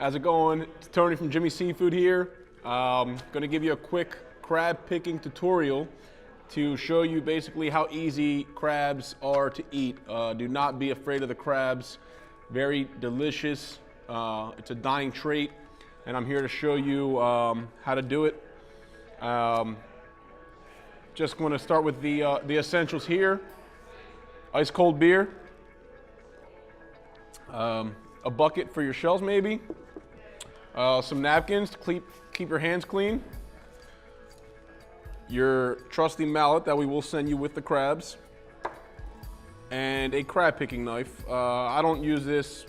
How's it going? It's Tony from Jimmy Seafood here. Going to give you a quick crab picking tutorial to show you basically how easy crabs are to eat. Do not be afraid of the crabs. Very delicious. It's a dying trait, and I'm here to show you how to do it. Just going to start with the essentials here. Ice cold beer. A bucket for your shells maybe. Some napkins to keep your hands clean. Your trusty mallet that we will send you with the crabs. And a crab picking knife. I don't use this.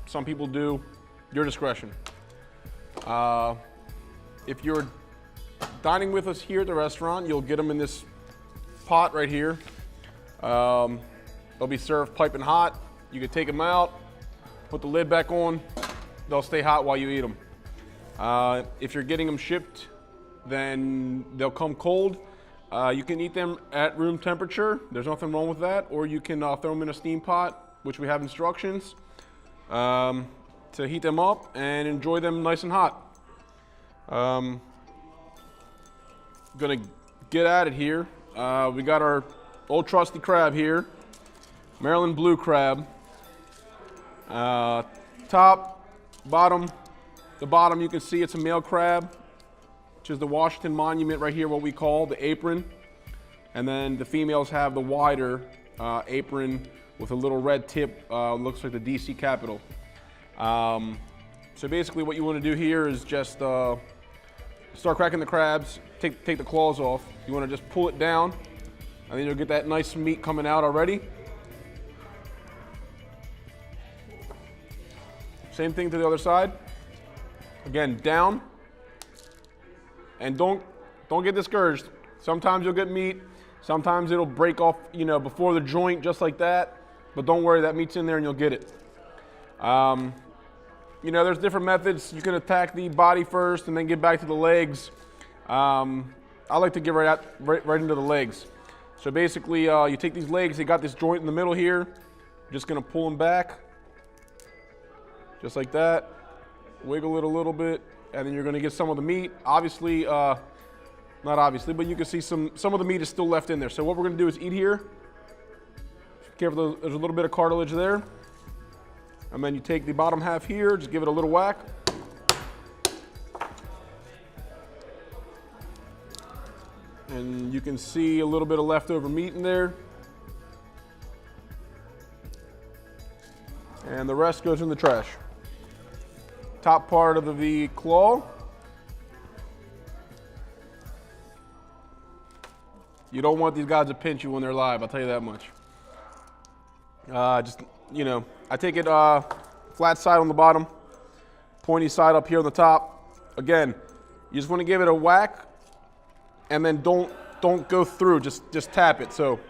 Some people do. Your discretion. If you're dining with us here at the restaurant, you'll get them in this pot right here. They'll be served piping hot. You can take them out, put the lid back on. They'll stay hot while you eat them. If you're getting them shipped, then they'll come cold. You can eat them at room temperature. There's nothing wrong with that. Or you can throw them in a steam pot, which we have instructions to heat them up and enjoy them nice and hot. Gonna get at it here. We got our old trusty crab here, Maryland blue crab. Top, bottom. The bottom you can see it's a male crab, which is the Washington Monument right here, what we call the apron. And then the females have the wider apron with a little red tip, looks like the DC Capitol. So basically what you want to do here is just start cracking the crabs, take the claws off. You want to just pull it down, and then you'll get that nice meat coming out already. Same thing to the other side. Again, down. And don't get discouraged. Sometimes you'll get meat. Sometimes it'll break off, before the joint, just like that. But don't worry, that meat's in there and you'll get it. There's different methods. You can attack the body first and then get back to the legs. I like to get right into the legs. So basically, you take these legs. They got this joint in the middle here. You're just gonna pull them back, just like that. Wiggle it a little bit, and then you're gonna get some of the meat. Obviously, not obviously, but you can see some of the meat is still left in there. So what we're gonna do is eat here. Careful, there's a little bit of cartilage there. And then you take the bottom half here, just give it a little whack. And you can see a little bit of leftover meat in there. And the rest goes in the trash. Top part of the claw. You don't want these guys to pinch you when they're live, I'll tell you that much. I take it flat side on the bottom, pointy side up here on the top. Again, you just want to give it a whack, and then don't go through, just tap it. So,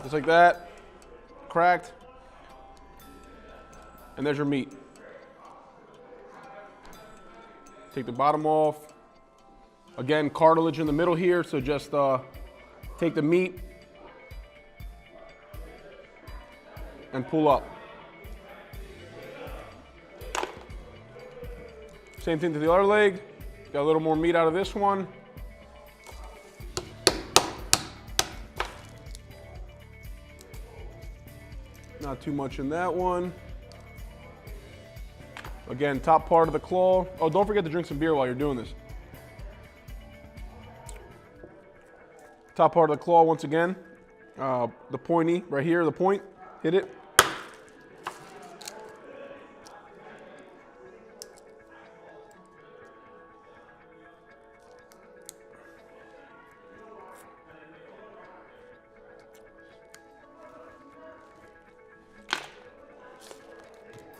just like that, cracked. And there's your meat. Take the bottom off. Again, cartilage in the middle here, so just take the meat and pull up. Same thing to the other leg. Got a little more meat out of this one. Not too much in that one. Again, top part of the claw. Oh, don't forget to drink some beer while you're doing this. Top part of the claw once again. The pointy right here, the point, hit it.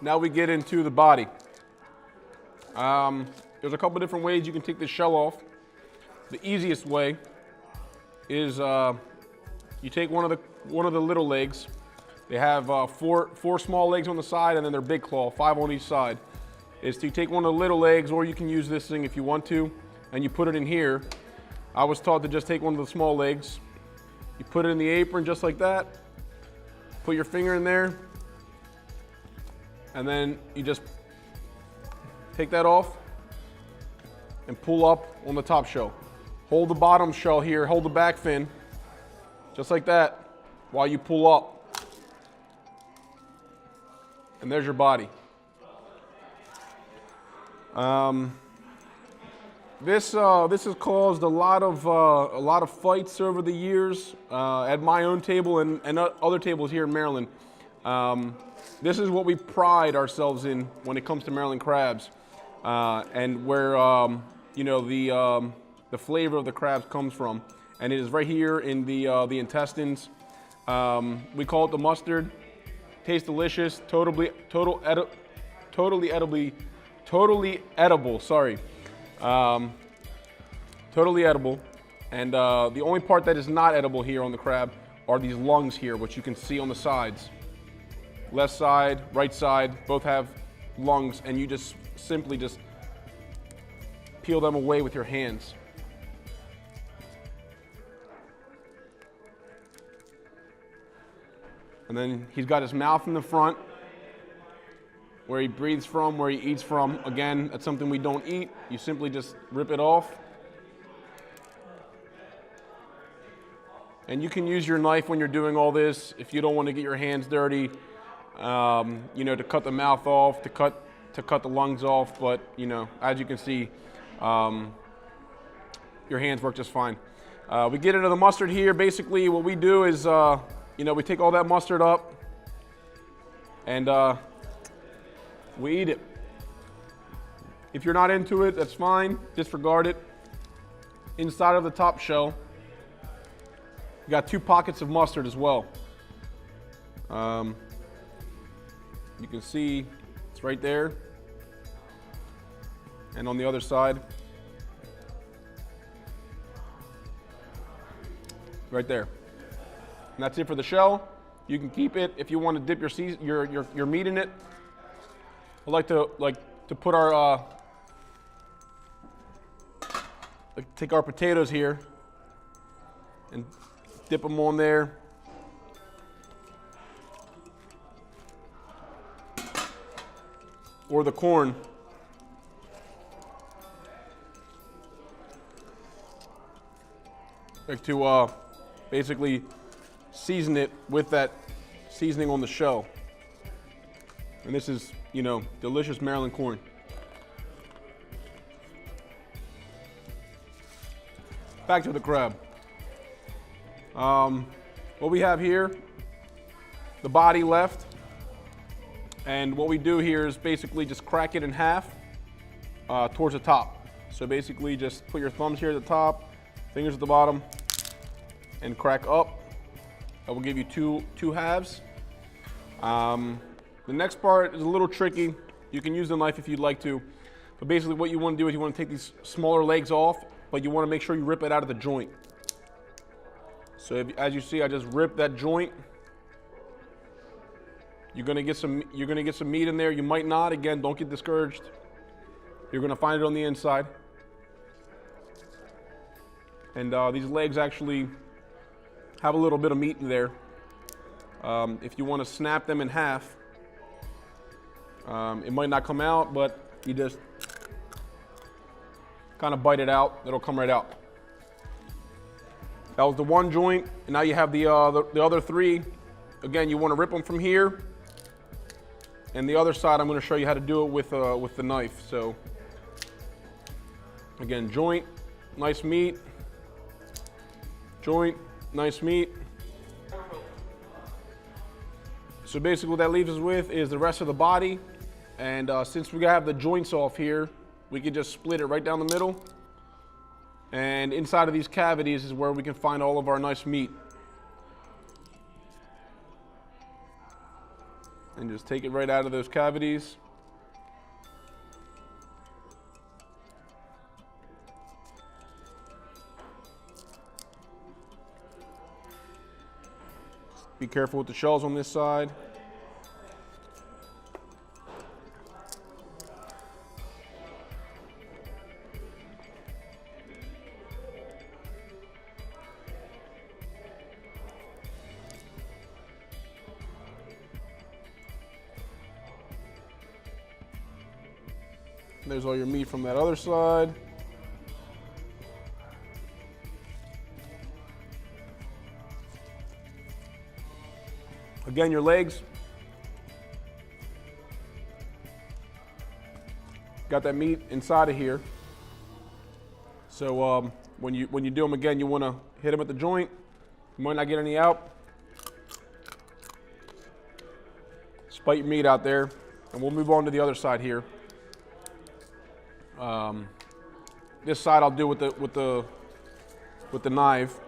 Now we get into the body. There's a couple different ways you can take this shell off. The easiest way is you take one of the little legs. They have four small legs on the side, and then their big claw, 5 on each side. Is to take one of the little legs, or you can use this thing if you want to, and you put it in here. I was taught to just take one of the small legs. You put it in the apron just like that. Put your finger in there. and then you just take that off and pull up on the top shell. Hold the bottom shell here, hold the back fin, just like that, while you pull up. And there's your body. This has caused a lot of fights over the years at my own table and other tables here in Maryland. This is what we pride ourselves in when it comes to Maryland crabs, and where you know, the flavor of the crabs comes from, and it is right here in the intestines. We call it the mustard. Tastes delicious, totally edible. Sorry. Totally edible, and the only part that is not edible here on the crab are these lungs here, which you can see on the sides. Left side, right side, both have lungs, and you just simply just peel them away with your hands. And then he's got his mouth in the front, where he breathes from, where he eats from. Again, that's something we don't eat. You simply just rip it off. And you can use your knife when you're doing all this if you don't want to get your hands dirty, you know, to cut the mouth off, to cut the lungs off. But, you know, as you can see, your hands work just fine. We get into the mustard here. Basically, what we do is, you know, we take all that mustard up and we eat it. If you're not into it, that's fine. Disregard it. Inside of the top shell, you got 2 pockets of mustard as well. You can see it's right there. And on the other side, right there. And that's it for the shell. You can keep it if you want to dip your meat in it. I like to put our take our potatoes here and dip them on there. Or the corn. Like to basically season it with that seasoning on the shell. And this is, you know, delicious Maryland corn. Back to the crab. What we have here, the body left. And what we do here is basically just crack it in half towards the top. So basically just put your thumbs here at the top, fingers at the bottom, and crack up. That will give you two halves. The next part is a little tricky. You can use the knife if you'd like to. But basically what you want to do is you want to take these smaller legs off, but you want to make sure you rip it out of the joint. So as you see, I just ripped that joint. You're gonna get some meat in there. You might not. Again, don't get discouraged. You're gonna find it on the inside. And these legs actually have a little bit of meat in there. If you want to snap them in half, it might not come out, but you just kind of bite it out. It'll come right out. That was the one joint, and now you have the other three. Again, you want to rip them from here. And the other side, I'm going to show you how to do it with the knife. So, again, joint, nice meat. Joint, nice meat. So basically what that leaves us with is the rest of the body. And since we have the joints off here, we can just split it right down the middle. And inside of these cavities is where we can find all of our nice meat. And just take it right out of those cavities. Be careful with the shells on this side. There's all your meat from that other side. Again, your legs. Got that meat inside of here. So when you do them again, you want to hit them at the joint. You might not get any out. Spite your meat out there, and we'll move on to the other side here. This side I'll do with the knife.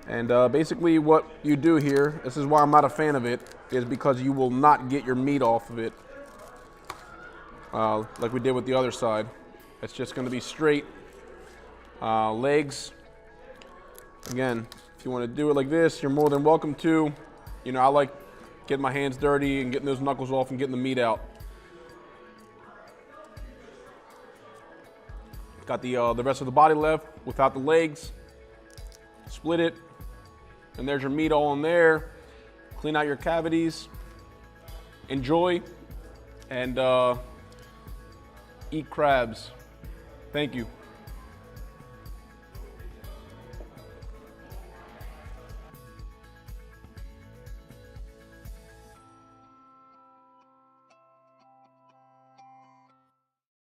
And basically what you do here, this is why I'm not a fan of it, is because you will not get your meat off of it like we did with the other side. It's just going to be straight legs. Again, if you want to do it like this, you're more than welcome to. You know, I like getting my hands dirty and getting those knuckles off and getting the meat out. Got the rest of the body left without the legs. Split it, and there's your meat all in there. Clean out your cavities. Enjoy, and eat crabs. Thank you.